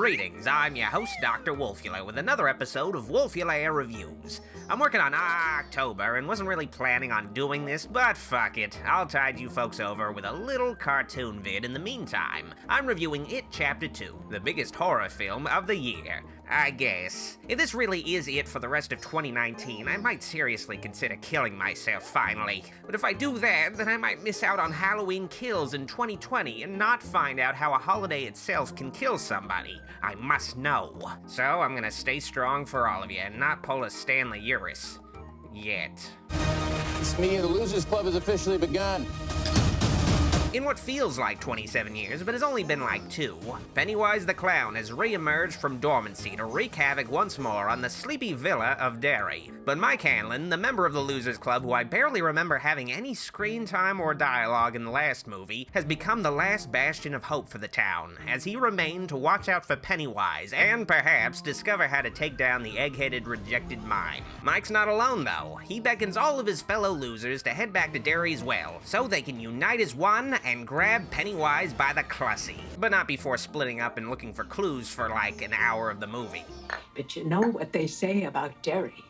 Greetings, I'm your host, Dr. Wolfula, with another episode of Wolfula Reviews. I'm working on October and wasn't really planning on doing this, but fuck it. I'll tide you folks over with a little cartoon vid in the meantime. I'm reviewing It Chapter 2, the biggest horror film of the year. I guess. If this really is it for the rest of 2019, I might seriously consider killing myself finally. But if I do that, then I might miss out on Halloween Kills in 2020 and not find out how a holiday itself can kill somebody. I must know. So I'm gonna stay strong for all of you and not pull a Stanley Uris. Yet. This meeting of the Losers Club has officially begun. In what feels like 27 years, but has only been like 2, Pennywise the Clown has re-emerged from dormancy to wreak havoc once more on the sleepy villa of Derry. But Mike Hanlon, the member of the Losers Club who I barely remember having any screen time or dialogue in the last movie, has become the last bastion of hope for the town, as he remained to watch out for Pennywise and perhaps discover how to take down the egg-headed rejected mime. Mike's not alone though. He beckons all of his fellow losers to head back to Derry's well, so they can unite as one and grab Pennywise by the clussy. But not before splitting up and looking for clues for like an hour of the movie. But you know what they say about Derry?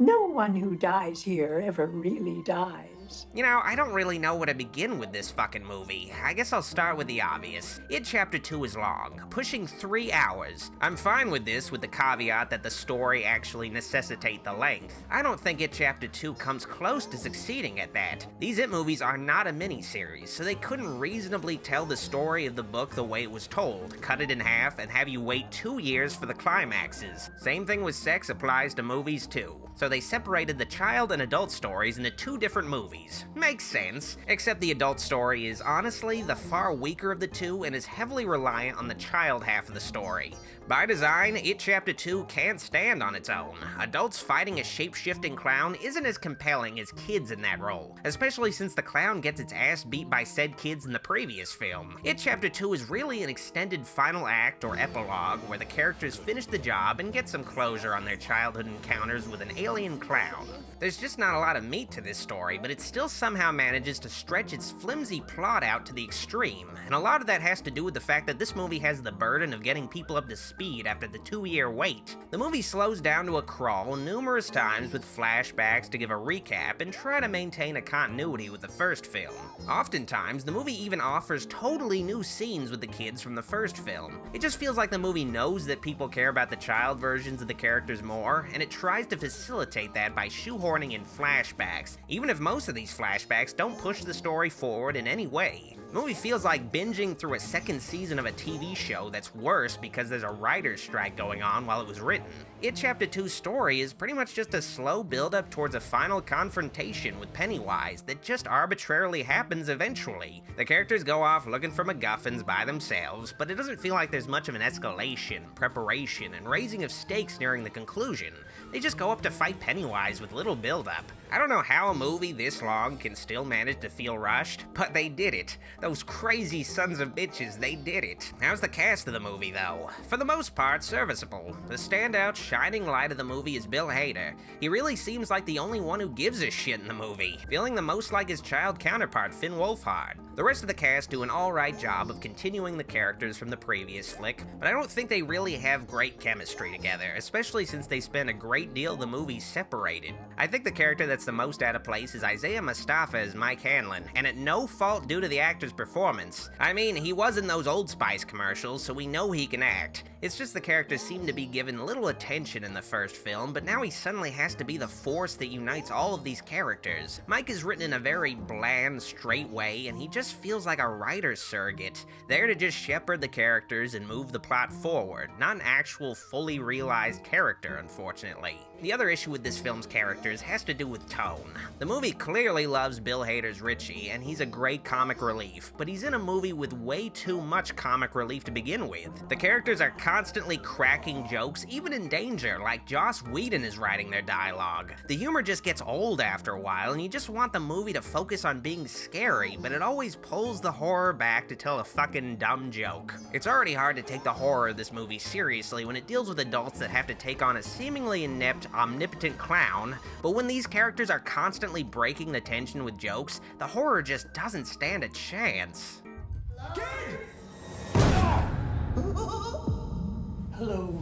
No one who dies here ever really dies. You know, I don't really know where to begin with this fucking movie. I guess I'll start with the obvious. It Chapter 2 is long, pushing 3 hours. I'm fine with this with the caveat that the story actually necessitate the length. I don't think It Chapter 2 comes close to succeeding at that. These It movies are not a miniseries, so they couldn't reasonably tell the story of the book the way it was told, cut it in half, and have you wait 2 years for the climaxes. Same thing with sex applies to movies too. So they separated the child and adult stories into 2 different movies. Makes sense, except the adult story is honestly the far weaker of the 2 and is heavily reliant on the child half of the story. By design, It Chapter 2 can't stand on its own. Adults fighting a shape-shifting clown isn't as compelling as kids in that role, especially since the clown gets its ass beat by said kids in the previous film. It Chapter 2 is really an extended final act or epilogue where the characters finish the job and get some closure on their childhood encounters with an alien clown. There's just not a lot of meat to this story, but it still somehow manages to stretch its flimsy plot out to the extreme, and a lot of that has to do with the fact that this movie has the burden of getting people up to speed after the 2-year wait. The movie slows down to a crawl numerous times with flashbacks to give a recap and try to maintain a continuity with the first film. Oftentimes, the movie even offers totally new scenes with the kids from the first film. It just feels like the movie knows that people care about the child versions of the characters more, and it tries to facilitate that by shoehorning in flashbacks, even if most of these flashbacks don't push the story forward in any way. The movie feels like binging through a second season of a TV show that's worse because there's a writer's strike going on while it was written. It Chapter 2's story is pretty much just a slow build-up towards a final confrontation with Pennywise that just arbitrarily happens eventually. The characters go off looking for MacGuffins by themselves, but it doesn't feel like there's much of an escalation, preparation, and raising of stakes nearing the conclusion. They just go up to fight Pennywise with little build-up. I don't know how a movie this long can still manage to feel rushed, but they did it. Those crazy sons of bitches, they did it. How's the cast of the movie, though? For the most part, serviceable. The standout shining light of the movie is Bill Hader. He really seems like the only one who gives a shit in the movie, feeling the most like his child counterpart, Finn Wolfhard. The rest of the cast do an alright job of continuing the characters from the previous flick, but I don't think they really have great chemistry together, especially since they spend a great deal of the movie separated. I think the character that's the most out of place is Isaiah Mustafa as Mike Hanlon, and at no fault due to the actor's performance. I mean, he was in those Old Spice commercials, so we know he can act. It's just the character seemed to be given little attention in the first film, but now he suddenly has to be the force that unites all of these characters. Mike is written in a very bland, straight way, and he just feels like a writer's surrogate, there to just shepherd the characters and move the plot forward, not an actual fully realized character, unfortunately. The other issue with this film's characters has to do with tone. The movie clearly loves Bill Hader's Richie, and he's a great comic relief, but he's in a movie with way too much comic relief to begin with. The characters are constantly cracking jokes, even in danger, like Joss Whedon is writing their dialogue. The humor just gets old after a while, and you just want the movie to focus on being scary, but it always pulls the horror back to tell a fucking dumb joke. It's already hard to take the horror of this movie seriously when it deals with adults that have to take on a seemingly inept, omnipotent clown, but when these characters are constantly breaking the tension with jokes, the horror just doesn't stand a chance. Kid! Hello.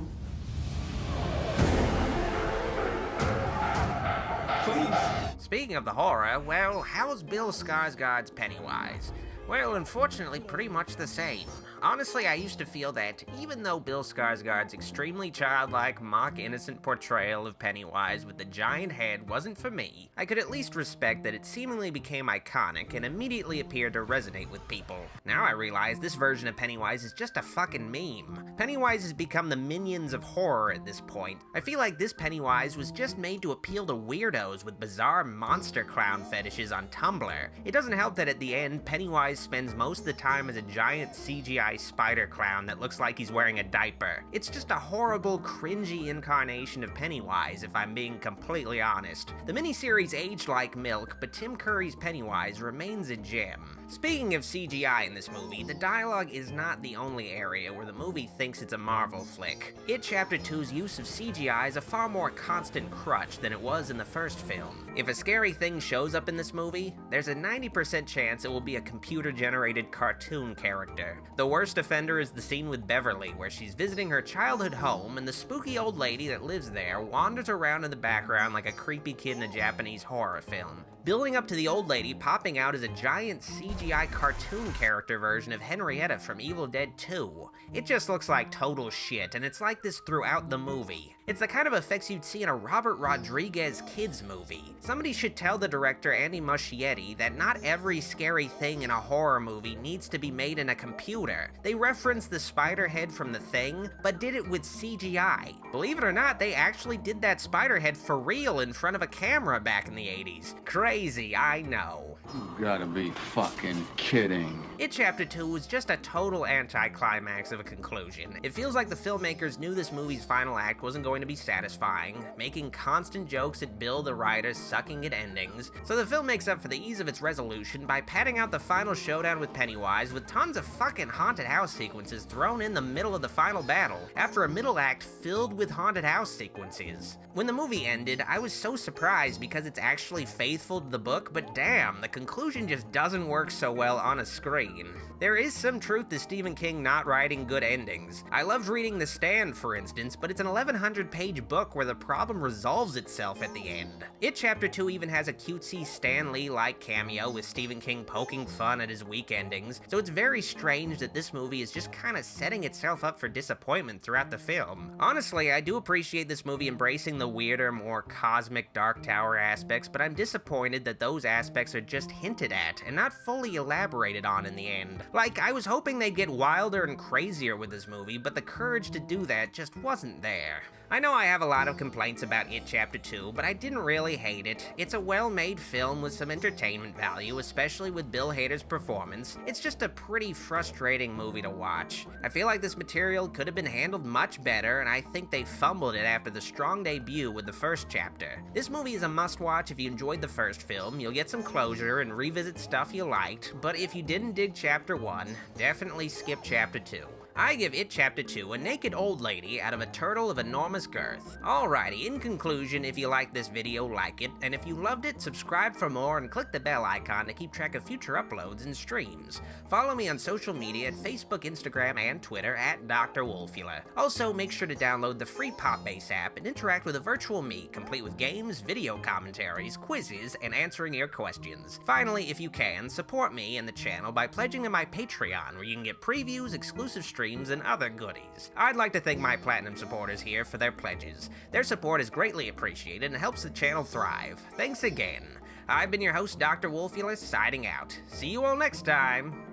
Speaking of the horror, well, how's Bill Skarsgård's Pennywise? Well, unfortunately, pretty much the same. Honestly, I used to feel that, even though Bill Skarsgård's extremely childlike, mock-innocent portrayal of Pennywise with the giant head wasn't for me, I could at least respect that it seemingly became iconic and immediately appeared to resonate with people. Now I realize this version of Pennywise is just a fucking meme. Pennywise has become the minions of horror at this point. I feel like this Pennywise was just made to appeal to weirdos with bizarre monster clown fetishes on Tumblr. It doesn't help that at the end, Pennywise spends most of the time as a giant CGI spider clown that looks like he's wearing a diaper. It's just a horrible, cringy incarnation of Pennywise, if I'm being completely honest. The miniseries aged like milk, but Tim Curry's Pennywise remains a gem. Speaking of CGI in this movie, the dialogue is not the only area where the movie thinks it's a Marvel flick. It Chapter 2's use of CGI is a far more constant crutch than it was in the first film. If a scary thing shows up in this movie, there's a 90% chance it will be a computer-generated cartoon character. The worst offender is the scene with Beverly, where she's visiting her childhood home and the spooky old lady that lives there wanders around in the background like a creepy kid in a Japanese horror film. Building up to the old lady popping out as a giant CGI cartoon character version of Henrietta from Evil Dead 2. It just looks like total shit, and it's like this throughout the movie. It's the kind of effects you'd see in a Robert Rodriguez kids movie. Somebody should tell the director Andy Muschietti that not every scary thing in a horror movie needs to be made in a computer. They referenced the spider head from The Thing, but did it with CGI. Believe it or not, they actually did that spider head for real in front of a camera back in the 80s. Crazy, I know. You gotta be fucking kidding. It Chapter 2 was just a total anticlimax of a conclusion. It feels like the filmmakers knew this movie's final act wasn't going to be satisfying, making constant jokes at Bill the writer sucking at endings, so the film makes up for the ease of its resolution by padding out the final showdown with Pennywise with tons of fucking haunted house sequences thrown in the middle of the final battle, after a middle act filled with haunted house sequences. When the movie ended, I was so surprised because it's actually faithful to the book, but damn, the conclusion just doesn't work so well on a screen. There is some truth to Stephen King not writing good endings. I loved reading The Stand, for instance, but it's an 1100-page book where the problem resolves itself at the end. It Chapter 2 even has a cutesy Stan Lee-like cameo with Stephen King poking fun at his weak endings, so it's very strange that this movie is just kinda setting itself up for disappointment throughout the film. Honestly, I do appreciate this movie embracing the weirder, more cosmic Dark Tower aspects, but I'm disappointed that those aspects are just hinted at and not fully elaborated on in the end. Like, I was hoping they'd get wilder and crazier with this movie, but the courage to do that just wasn't there. I know I have a lot of complaints about It Chapter 2, but I didn't really hate it. It's a well-made film with some entertainment value, especially with Bill Hader's performance. It's just a pretty frustrating movie to watch. I feel like this material could have been handled much better, and I think they fumbled it after the strong debut with the first chapter. This movie is a must-watch if you enjoyed the first film. You'll get some closure and revisit stuff you liked, but if you didn't dig Chapter 1, definitely skip Chapter 2. I give It Chapter 2 a naked old lady out of a turtle of enormous girth. Alrighty, in conclusion, if you liked this video, like it, and if you loved it, subscribe for more and click the bell icon to keep track of future uploads and streams. Follow me on social media at Facebook, Instagram, and Twitter at Dr. Wolfula. Also, make sure to download the free Popbase app and interact with a virtual me, complete with games, video commentaries, quizzes, and answering your questions. Finally, if you can, support me and the channel by pledging to my Patreon, where you can get previews, exclusive streams, and other goodies. I'd like to thank my Platinum supporters here for their pledges. Their support is greatly appreciated and helps the channel thrive. Thanks again. I've been your host, Dr. Wolfula, signing out. See you all next time.